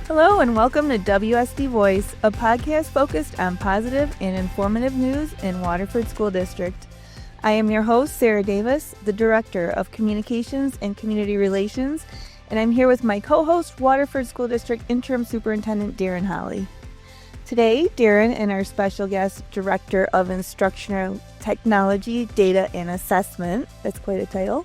Hello and welcome to WSD Voice, a podcast focused on positive and informative news in Waterford School District. I am your host, Sarah Davis, the Director of Communications and Community Relations, and I'm here with my co-host, Waterford School District Interim Superintendent Darin Holley. Today, Darin and our special guest, Director of Instructional Technology, Data and Assessment, that's quite a title,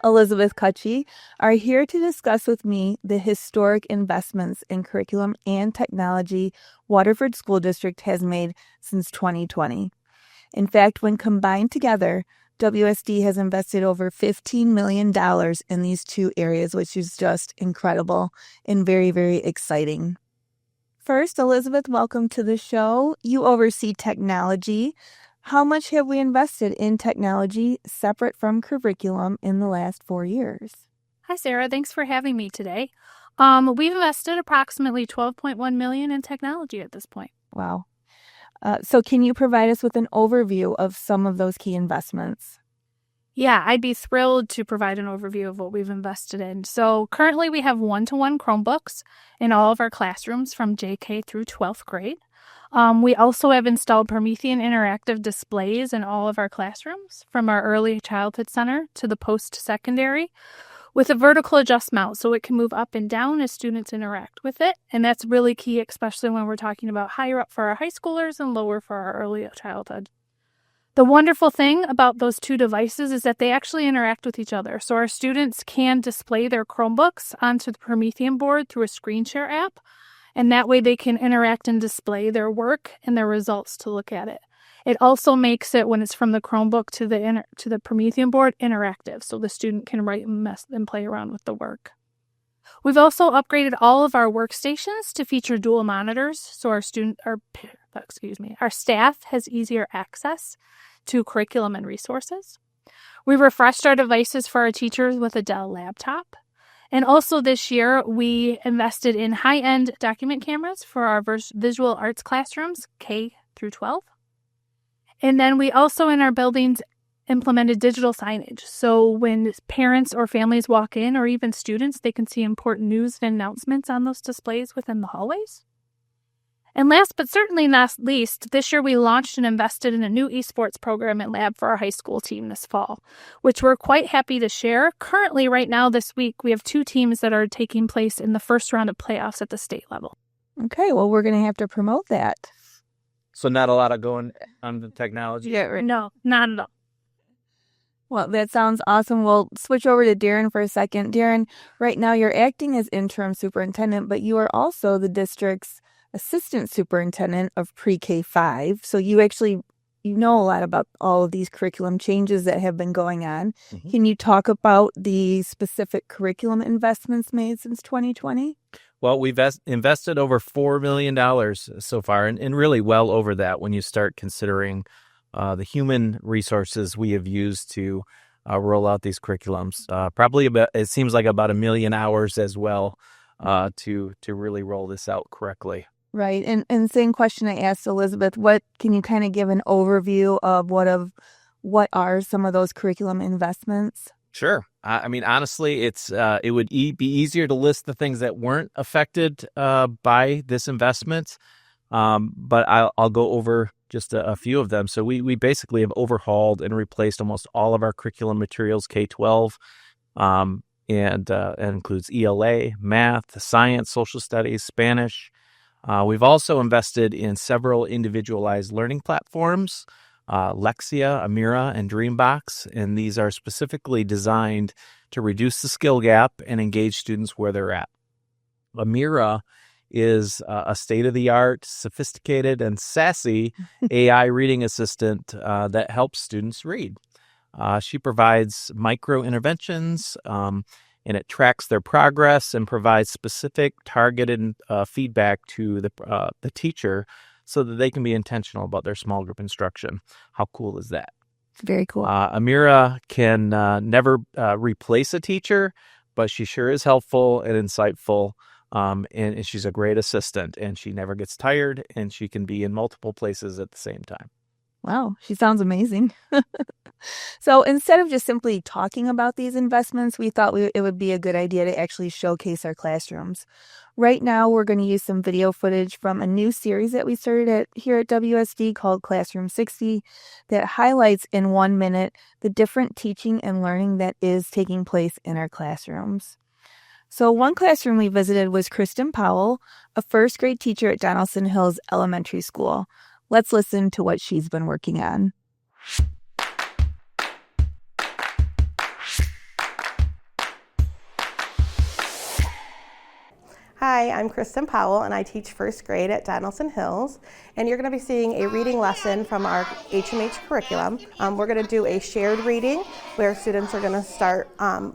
Elizabeth Kutchey, are here to discuss with me the historic investments in curriculum and technology Waterford School District has made since 2020. In fact, when combined together, WSD has invested over $15 million in these two areas, which is just incredible and very, very exciting. First, Elizabeth, welcome to the show. You oversee technology. How much have we invested in technology separate from curriculum in the last 4 years? Hi, Sarah. Thanks for having me today. We've invested approximately $12.1 million in technology at this point. Wow. So can you provide us with an overview of some of those key investments? Yeah, I'd be thrilled to provide an overview of what we've invested in. So currently we have one-to-one Chromebooks in all of our classrooms from JK through 12th grade. We also have installed Promethean interactive displays in all of our classrooms, from our early childhood center to the post-secondary, with a vertical adjust mount so it can move up and down as students interact with it. And that's really key, especially when we're talking about higher up for our high schoolers and lower for our early childhood. The wonderful thing about those two devices is that they actually interact with each other. So our students can display their Chromebooks onto the Promethean board through a screen share app. And that way they can interact and display their work and their results to look at it. It also makes it, when it's from the Chromebook to the Promethean board, interactive, so the student can write and play around with the work. We've also upgraded all of our workstations to feature dual monitors, so our staff has easier access to curriculum and resources. We refreshed our devices for our teachers with a Dell laptop. And also this year, we invested in high-end document cameras for our visual arts classrooms, K through 12. And then we also, in our buildings, implemented digital signage. So when parents or families walk in, or even students, they can see important news and announcements on those displays within the hallways. And last but certainly not least, this year we launched and invested in a new esports program and lab for our high school team this fall, which we're quite happy to share. Currently, right now this week, we have 2 teams that are taking place in the first round of playoffs at the state level. Okay, well, we're going to have to promote that. So not a lot of going on the technology? Yeah, right. No, not at all. Well, that sounds awesome. We'll switch over to Darin for a second. Darin, right now you're acting as interim superintendent, but you are also the district's assistant superintendent of pre-K 5. So you know a lot about all of these curriculum changes that have been going on. Mm-hmm. Can you talk about the specific curriculum investments made since 2020? Well, we've invested over $4 million so far, and really well over that when you start considering the human resources we have used to roll out these curriculums. Probably it seems like about 1 million hours as well to really roll this out correctly. Right. And same question I asked Elizabeth, what can you kind of give an overview of what are some of those curriculum investments? Sure. I mean, honestly, it would be easier to list the things that weren't affected by this investment, but I'll go over just a few of them. So we basically have overhauled and replaced almost all of our curriculum materials, K-12, and it includes ELA, math, science, social studies, Spanish. We've also invested in several individualized learning platforms, Lexia, Amira, and Dreambox, and these are specifically designed to reduce the skill gap and engage students where they're at. Amira is a state-of-the-art, sophisticated, and sassy AI reading assistant that helps students read. She provides micro-interventions, and it tracks their progress and provides specific targeted feedback to the teacher so that they can be intentional about their small group instruction. How cool is that? Very cool. Amira can never replace a teacher, but she sure is helpful and insightful. And she's a great assistant, and she never gets tired, and she can be in multiple places at the same time. Wow, she sounds amazing. So instead of just simply talking about these investments, we thought it would be a good idea to actually showcase our classrooms. Right now, we're going to use some video footage from a new series that we started here at WSD called Classroom 60 that highlights in 1 minute the different teaching and learning that is taking place in our classrooms. So one classroom we visited was Kristen Powell, a first grade teacher at Donaldson Hills Elementary School. Let's listen to what she's been working on. Hi, I'm Kristen Powell, and I teach first grade at Donaldson Hills. And you're going to be seeing a reading lesson from our HMH curriculum. We're going to do a shared reading where students are going to start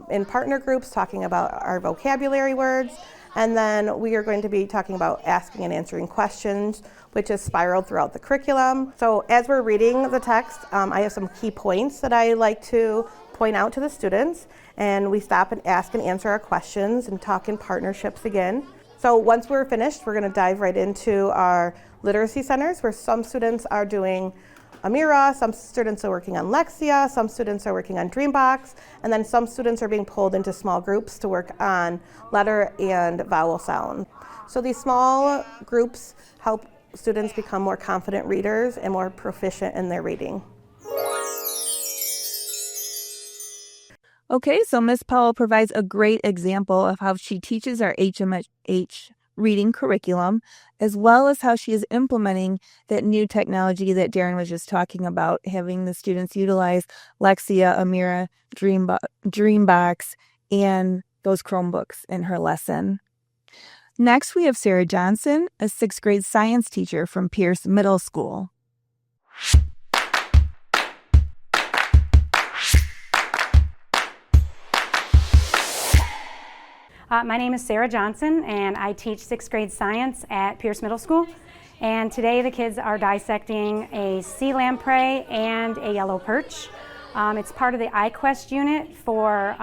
in partner groups talking about our vocabulary words. And then we are going to be talking about asking and answering questions, which is spiraled throughout the curriculum. So as we're reading the text, I have some key points that I like to point out to the students, and we stop and ask and answer our questions and talk in partnerships again. So once we're finished, we're going to dive right into our literacy centers, where some students are doing Amira, some students are working on Lexia, some students are working on Dreambox, and then some students are being pulled into small groups to work on letter and vowel sound. So these small groups help students become more confident readers and more proficient in their reading. Okay, so Ms. Powell provides a great example of how she teaches our HMH reading curriculum, as well as how she is implementing that new technology that Darin was just talking about, having the students utilize Lexia, Amira, Dreambox, and those Chromebooks in her lesson. Next, we have Sarah Johnson, a 6th grade science teacher from Pierce Middle School. My name is Sarah Johnson, and I teach 6th grade science at Pierce Middle School. And today the kids are dissecting a sea lamprey and a yellow perch. It's part of the iQuest unit for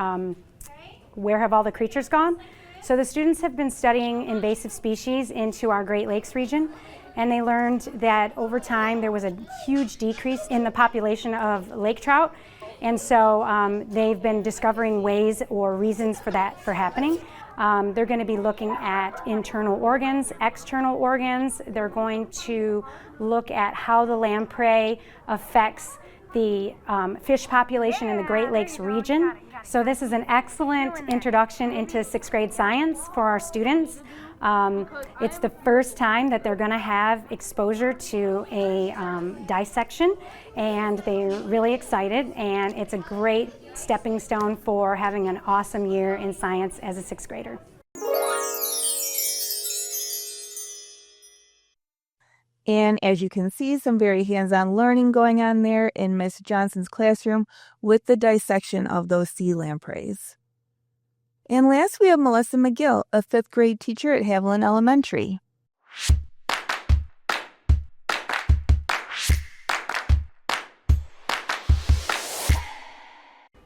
Where Have All the Creatures Gone? So the students have been studying invasive species into our Great Lakes region, and they learned that over time there was a huge decrease in the population of lake trout. And so they've been discovering ways or reasons for that happening. They're going to be looking at internal organs, external organs. They're going to look at how the lamprey affects the fish population in the Great Lakes region. So this is an excellent introduction into 6th grade science for our students. It's the first time that they're going to have exposure to a dissection, and they're really excited, and it's a great stepping stone for having an awesome year in science as a 6th grader. And as you can see, some very hands-on learning going on there in Miss Johnson's classroom with the dissection of those sea lampreys. And last, we have Melissa McGill, a 5th grade teacher at Haviland Elementary.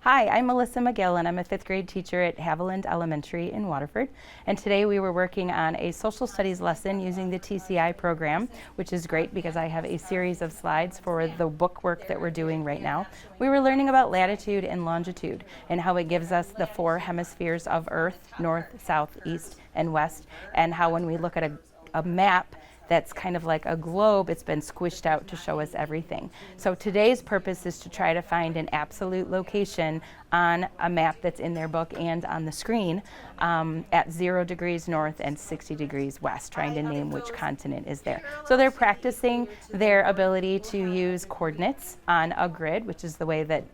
Hi, I'm Melissa McGill, and I'm a 5th grade teacher at Haviland Elementary in Waterford. And today we were working on a social studies lesson using the TCI program, which is great because I have a series of slides for the book work that we're doing right now. We were learning about latitude and longitude and how it gives us the 4 hemispheres of Earth, north, south, east, and west, and how when we look at a map that's kind of like a globe, it's been squished out to show us everything. So today's purpose is to try to find an absolute location on a map that's in their book and on the screen at 0 degrees north and 60 degrees west, trying to name which continent is there. So they're practicing their ability to use coordinates on a grid, which is the way that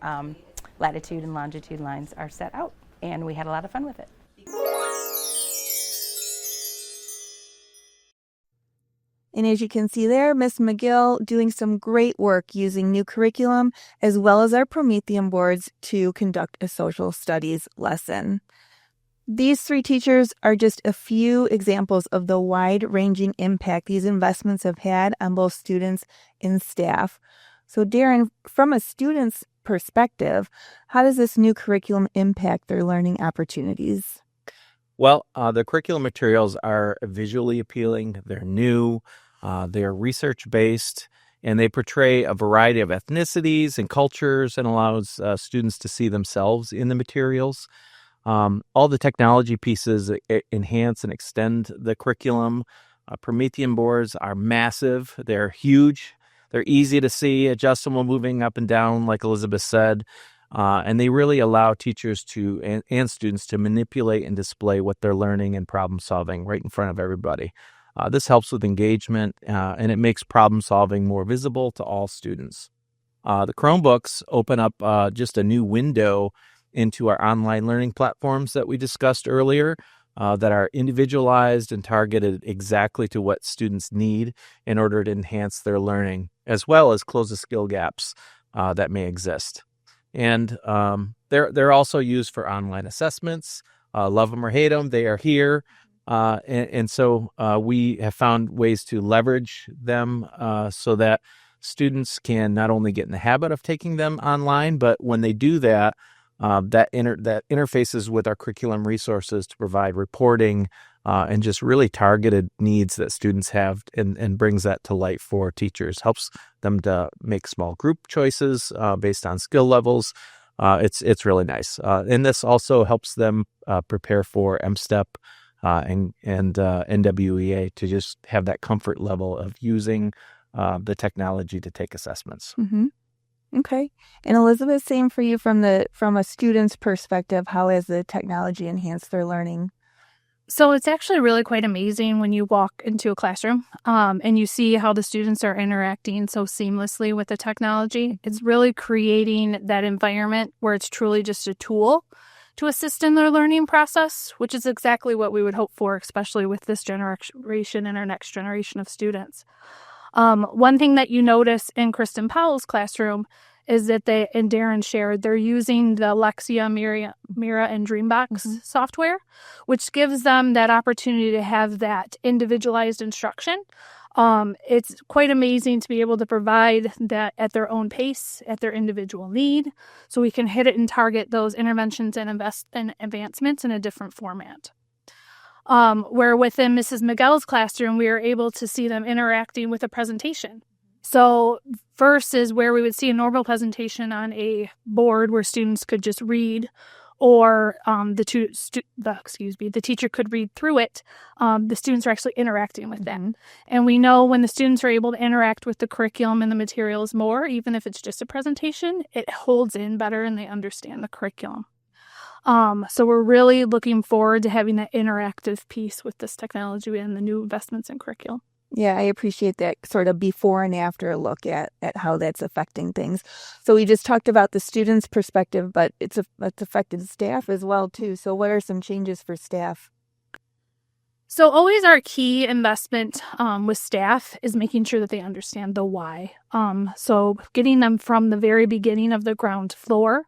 latitude and longitude lines are set out. And we had a lot of fun with it. And as you can see there, Miss McGill doing some great work using new curriculum as well as our Promethean boards to conduct a social studies lesson. These 3 teachers are just a few examples of the wide-ranging impact these investments have had on both students and staff. So Darin, from a student's perspective, how does this new curriculum impact their learning opportunities? Well, the curriculum materials are visually appealing. They're new. They're research-based. and they portray a variety of ethnicities and cultures and allows students to see themselves in the materials. All the technology pieces enhance and extend the curriculum. Promethean boards are massive. They're huge. They're easy to see, adjustable, moving up and down, like Elizabeth said. And they really allow teachers and students to manipulate and display what they're learning and problem solving right in front of everybody. This helps with engagement, and it makes problem solving more visible to all students. The Chromebooks open up just a new window into our online learning platforms that we discussed earlier, that are individualized and targeted exactly to what students need in order to enhance their learning, as well as close the skill gaps that may exist. And they're also used for online assessments. Love them or hate them, they are here. And so we have found ways to leverage them so that students can not only get in the habit of taking them online, but when they do that, that interfaces with our curriculum resources to provide reporting and just really targeted needs that students have, and brings that to light for teachers, helps them to make small group choices based on skill levels. It's really nice. And this also helps them prepare for MSTEP and NWEA, to just have that comfort level of using the technology to take assessments. Mm-hmm. Okay. And Elizabeth, same for you from a student's perspective. How has the technology enhanced their learning? So it's actually really quite amazing when you walk into a classroom and you see how the students are interacting so seamlessly with the technology. It's really creating that environment where it's truly just a tool to assist in their learning process, which is exactly what we would hope for, especially with this generation and our next generation of students. One thing that you notice in Kristen Powell's classroom is that and Darin shared, they're using the Lexia, Mira, and Dreambox software, which gives them that opportunity to have that individualized instruction. It's quite amazing to be able to provide that at their own pace, at their individual need, so we can hit it and target those interventions and invest in advancements in a different format. Where within Mrs. Miguel's classroom, we were able to see them interacting with a presentation. So versus where we would see a normal presentation on a board where students could just read, or the teacher could read through it, the students are actually interacting with them. And we know when the students are able to interact with the curriculum and the materials more, even if it's just a presentation, it holds in better and they understand the curriculum. So we're really looking forward to having that interactive piece with this technology and the new investments in curriculum. Yeah, I appreciate that sort of before and after look at how that's affecting things. So we just talked about the students' perspective, but it's affected staff as well, too. So what are some changes for staff? So always our key investment with staff is making sure that they understand the why. So getting them from the very beginning of the ground floor,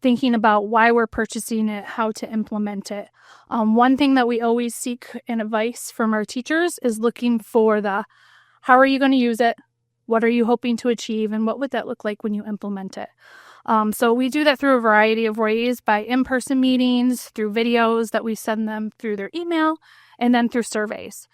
thinking about why we're purchasing it, how to implement it. One thing that we always seek in advice from our teachers is looking for how are you going to use it? What are you hoping to achieve? And what would that look like when you implement it? So we do that through a variety of ways, by in-person meetings, through videos that we send them through their email, and then through surveys.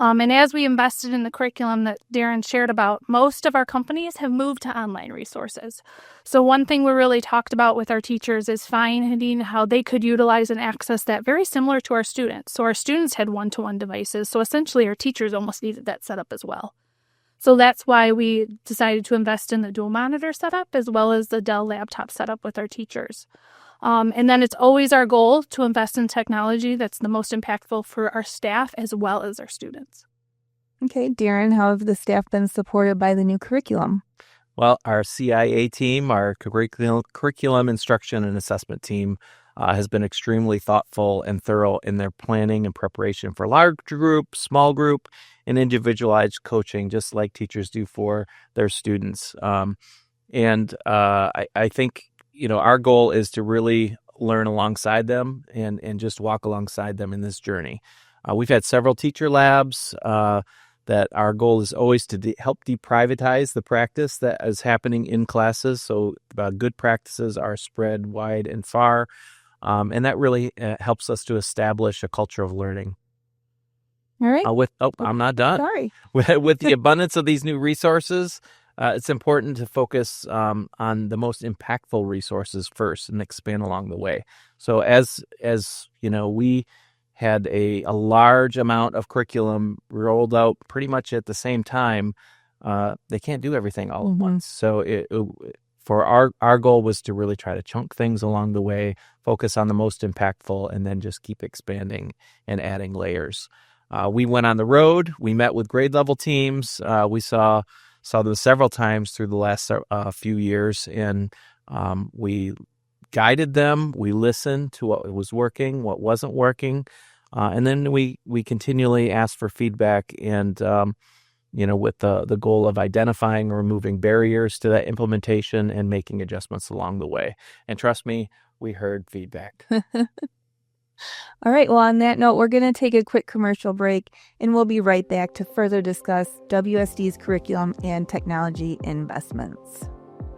And as we invested in the curriculum that Darin shared about, most of our companies have moved to online resources. So one thing we really talked about with our teachers is finding how they could utilize and access that very similar to our students. So our students had one-to-one devices. So essentially our teachers almost needed that setup as well. So that's why we decided to invest in the dual monitor setup as well as the Dell laptop setup with our teachers. And then it's always our goal to invest in technology that's the most impactful for our staff as well as our students. Okay, Darin, how have the staff been supported by the new curriculum? Well, our CIA team, our curriculum instruction and assessment team, has been extremely thoughtful and thorough in their planning and preparation for large group, small group, and individualized coaching, just like teachers do for their students. And I think, our goal is to really learn alongside them and just walk alongside them in this journey. We've had several teacher labs that our goal is always to help deprivatize the practice that is happening in classes. So good practices are spread wide and far. And that really helps us to establish a culture of learning. All right. I'm not done. Sorry. With the abundance of these new resources, it's important to focus on the most impactful resources first and expand along the way. So as you know, we had a large amount of curriculum rolled out pretty much at the same time. They can't do everything all at once. So for our goal was to really try to chunk things along the way, focus on the most impactful, and then just keep expanding and adding layers. We went on the road. We met with grade level teams. We saw them several times through the last few years, and we guided them. We listened to what was working, what wasn't working, and then we continually asked for feedback and with the goal of identifying or removing barriers to that implementation and making adjustments along the way. And trust me, we heard feedback. All right. Well, on that note, we're going to take a quick commercial break, and we'll be right back to further discuss WSD's curriculum and technology investments.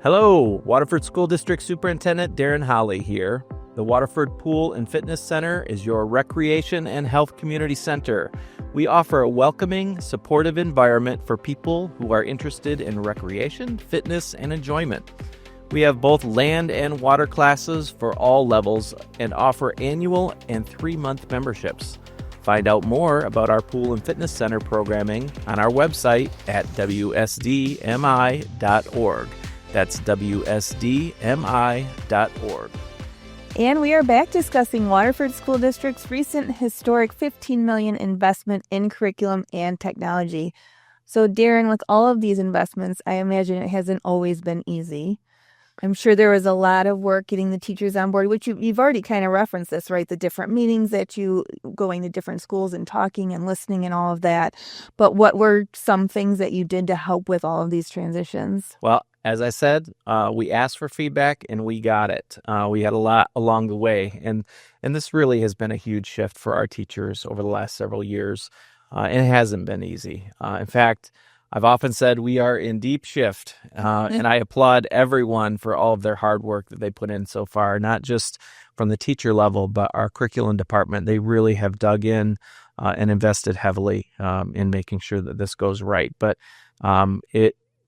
Hello, Waterford School District Superintendent Darin Holley here. The Waterford Pool and Fitness Center is your recreation and health community center. We offer a welcoming, supportive environment for people who are interested in recreation, fitness, and enjoyment. We have both land and water classes for all levels and offer annual and 3-month memberships. Find out more about our pool and fitness center programming on our website at wsdmi.org. That's wsdmi.org. And we are back discussing Waterford School District's recent historic $15 million investment in curriculum and technology. So, Darin, with all of these investments, I imagine it hasn't always been easy. I'm sure there was a lot of work getting the teachers on board, which you've already kind of referenced this, right? The different meetings that you going to different schools and talking and listening and all of that. But what were some things that you did to help with all of these transitions? Well, as I said, we asked for feedback and we got it. We had a lot along the way. And this really has been a huge shift for our teachers over the last several years. And it hasn't been easy. In fact, I've often said we are in deep shift, and I applaud everyone for all of their hard work that they put in so far, not just from the teacher level, but our curriculum department. They really have dug in and invested heavily in making sure that this goes right. But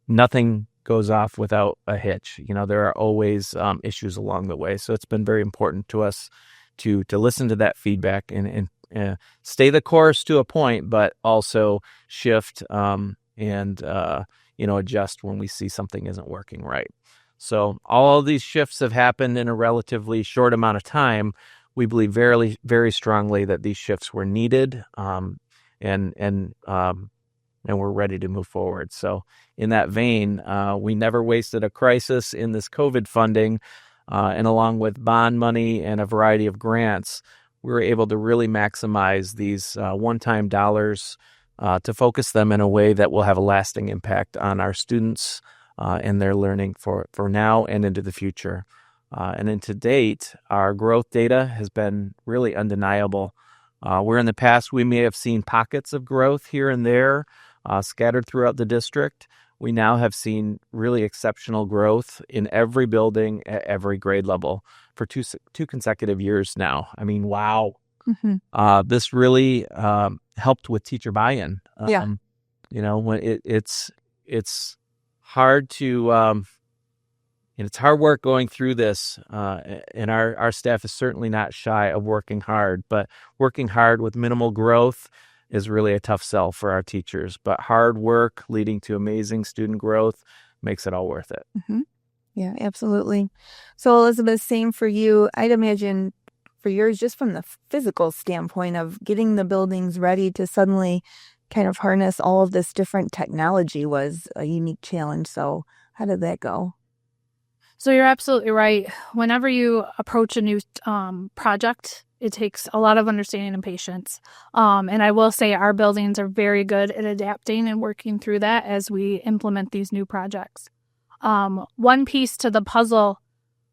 nothing goes off without a hitch. There are always issues along the way. So it's been very important to us to listen to that feedback and stay the course to a point, but also shift and adjust when we see something isn't working right. So all of these shifts have happened in a relatively short amount of time. We believe very, very strongly that these shifts were needed, and we're ready to move forward. So in that vein, we never wasted a crisis in this COVID funding, and along with bond money and a variety of grants, we were able to really maximize these one-time dollars to focus them in a way that will have a lasting impact on our students and their learning for now and into the future. And to date, our growth data has been really undeniable. Where in the past we may have seen pockets of growth here and there scattered throughout the district, we now have seen really exceptional growth in every building at every grade level for two consecutive years now. I mean, wow. Mm-hmm. This really helped with teacher buy-in. When it's hard to it's hard work going through this, and our staff is certainly not shy of working hard. But working hard with minimal growth is really a tough sell for our teachers. But hard work leading to amazing student growth makes it all worth it. Mm-hmm. Yeah, absolutely. So, Elizabeth, same for you. I'd imagine for yours, just from the physical standpoint of getting the buildings ready to suddenly kind of harness all of this different technology was a unique challenge. So how did that go? So you're absolutely right. Whenever you approach a new project, it takes a lot of understanding and patience. And I will say our buildings are very good at adapting and working through that as we implement these new projects. One piece to the puzzle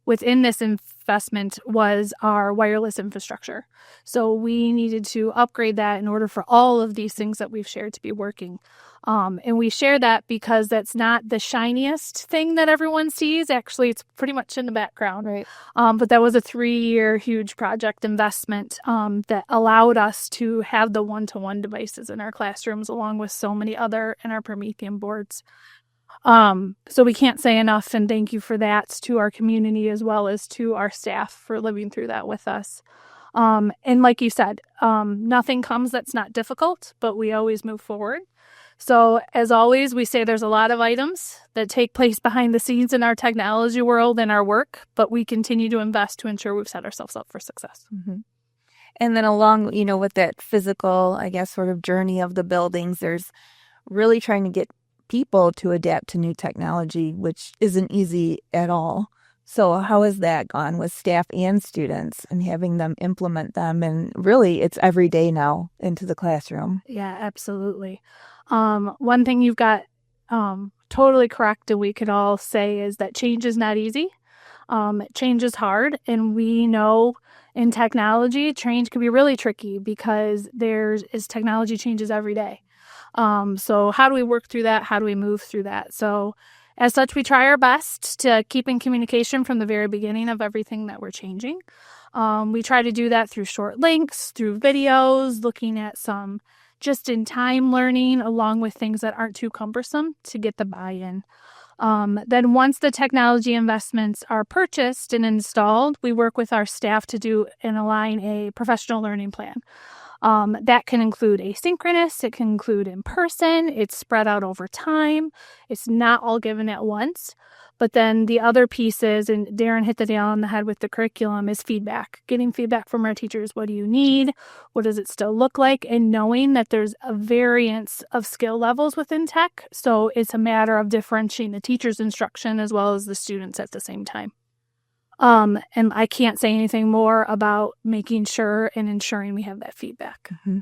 within this investment was our wireless infrastructure. So we needed to upgrade that in order for all of these things that we've shared to be working. And we share that because that's not the shiniest thing that everyone sees. Actually, it's pretty much in the background. Right. But that was a 3-year huge project investment that allowed us to have the one-to-one devices in our classrooms along with so many other in our Promethean boards. So we can't say enough, and thank you for that to our community as well as to our staff for living through that with us. And like you said, nothing comes that's not difficult, but we always move forward. So as always, we say there's a lot of items that take place behind the scenes in our technology world and our work, but we continue to invest to ensure we've set ourselves up for success. Mm-hmm. And then along, with that physical, I guess, sort of journey of the buildings, there's really trying to get people to adapt to new technology, which isn't easy at all. So how has that gone with staff and students and having them implement them? And really, it's every day now into the classroom. Yeah, absolutely. One thing you've got totally correct, and we could all say, is that change is not easy. Change is hard, and we know in technology, change can be really tricky because technology changes every day. So how do we work through that? How do we move through that? So as such, we try our best to keep in communication from the very beginning of everything that we're changing. We try to do that through short links, through videos, looking at some just-in-time learning, along with things that aren't too cumbersome to get the buy-in. Then once the technology investments are purchased and installed, we work with our staff to do and align a professional learning plan. That can include asynchronous, it can include in person, it's spread out over time, it's not all given at once. But then the other pieces, and Darin hit the nail on the head with the curriculum, is feedback. Getting feedback from our teachers. What do you need? What does it still look like? And knowing that there's a variance of skill levels within tech. So it's a matter of differentiating the teacher's instruction as well as the students at the same time. And I can't say anything more about making sure and ensuring we have that feedback. Mm-hmm.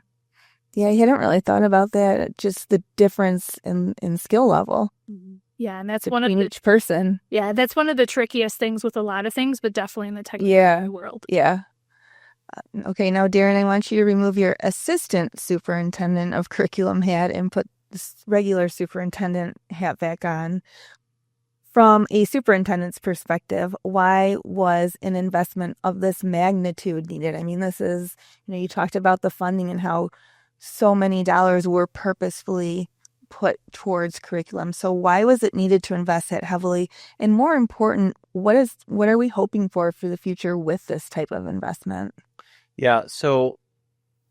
Yeah, I hadn't really thought about that, just the difference in skill level. Mm-hmm. Yeah, and that's between each person. Yeah, that's one of the trickiest things with a lot of things, but definitely in the technology world. Yeah. Okay, now, Darin, I want you to remove your assistant superintendent of curriculum hat and put this regular superintendent hat back on. From a superintendent's perspective, why was an investment of this magnitude needed? I mean, this is, you talked about the funding and how so many dollars were purposefully put towards curriculum. So why was it needed to invest that heavily? And more important, what are we hoping for the future with this type of investment? Yeah, so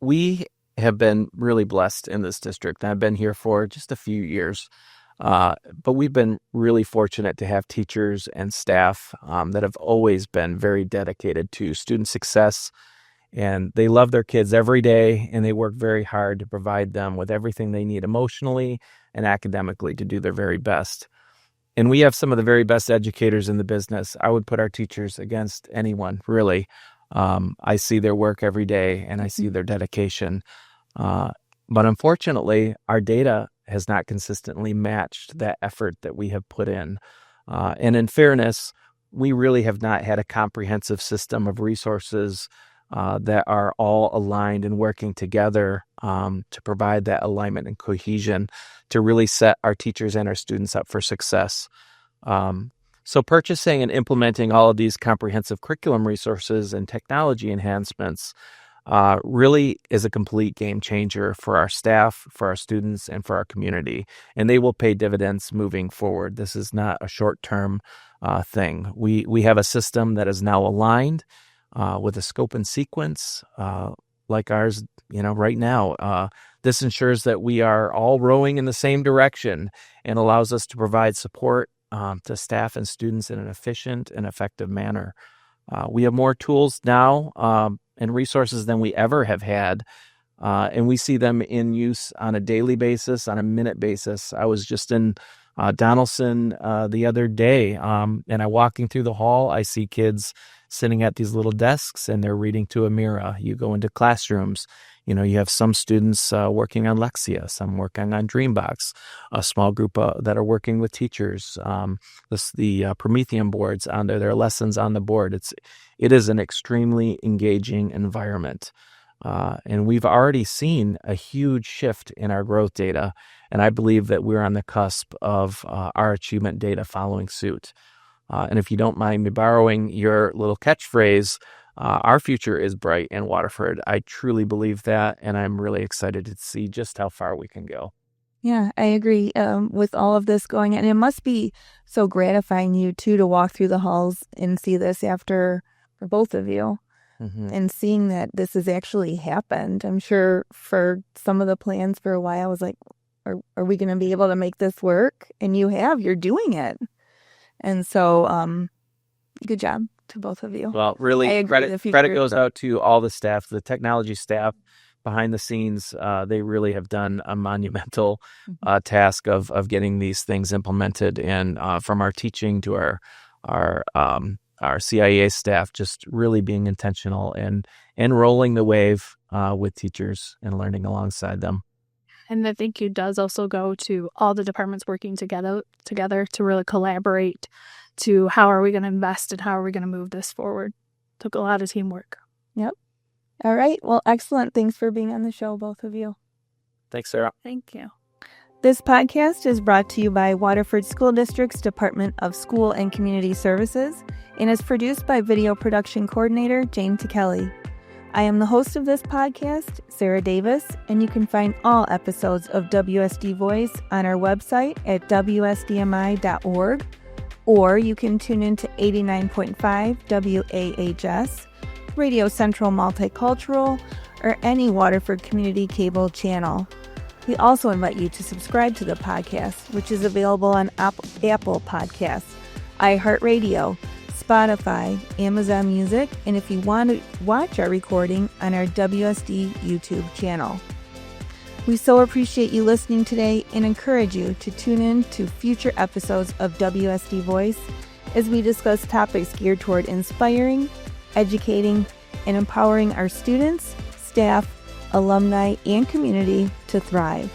we have been really blessed in this district. I've been here for just a few years, but we've been really fortunate to have teachers and staff that have always been very dedicated to student success. And they love their kids every day, and they work very hard to provide them with everything they need emotionally and academically to do their very best. And we have some of the very best educators in the business. I would put our teachers against anyone, really. I see their work every day, and I see their dedication. But unfortunately, our data has not consistently matched that effort that we have put in. And in fairness, we really have not had a comprehensive system of resources that are all aligned and working together to provide that alignment and cohesion to really set our teachers and our students up for success. So purchasing and implementing all of these comprehensive curriculum resources and technology enhancements really is a complete game changer for our staff, for our students, and for our community. And they will pay dividends moving forward. This is not a short-term thing. We have a system that is now aligned with a scope and sequence like ours, right now. This ensures that we are all rowing in the same direction and allows us to provide support to staff and students in an efficient and effective manner. We have more tools now and resources than we ever have had, and we see them in use on a daily basis, on a minute basis. I was just in Donaldson the other day, and I'm walking through the hall. I see kids sitting at these little desks, and they're reading to a mirror. You go into classrooms, you have some students working on Lexia, some working on Dreambox, a small group that are working with teachers. The Promethean boards on there are lessons on the board. It is an extremely engaging environment. And we've already seen a huge shift in our growth data, and I believe that we're on the cusp of our achievement data following suit. And if you don't mind me borrowing your little catchphrase, our future is bright in Waterford. I truly believe that, and I'm really excited to see just how far we can go. Yeah, I agree with all of this going on. And it must be so gratifying you too to walk through the halls and see this for both of you and seeing that this has actually happened. I'm sure for some of the plans for a while, I was like, are we going to be able to make this work? And you're doing it. And so good job to both of you. Well, really, credit goes out to all the staff, the technology staff behind the scenes. They really have done a monumental task of getting these things implemented, and from our teaching to our CIA staff, just really being intentional and rolling the wave with teachers and learning alongside them. And the thank you does also go to all the departments working together to really collaborate to how are we going to invest and how are we going to move this forward. Took a lot of teamwork. Yep. All right. Well, excellent. Thanks for being on the show, both of you. Thanks, Sarah. Thank you. This podcast is brought to you by Waterford School District's Department of School and Community Services and is produced by Video Production Coordinator Jane Kelly. I am the host of this podcast, Sarah Davis, and you can find all episodes of WSD Voice on our website at wsdmi.org, or you can tune into 89.5 WAHS, Radio Central Multicultural, or any Waterford Community Cable channel. We also invite you to subscribe to the podcast, which is available on Apple Podcasts, iHeartRadio, Spotify, Amazon Music, and if you want to watch our recording on our WSD YouTube channel. We so appreciate you listening today and encourage you to tune in to future episodes of WSD Voice as we discuss topics geared toward inspiring, educating, and empowering our students, staff, alumni, and community to thrive.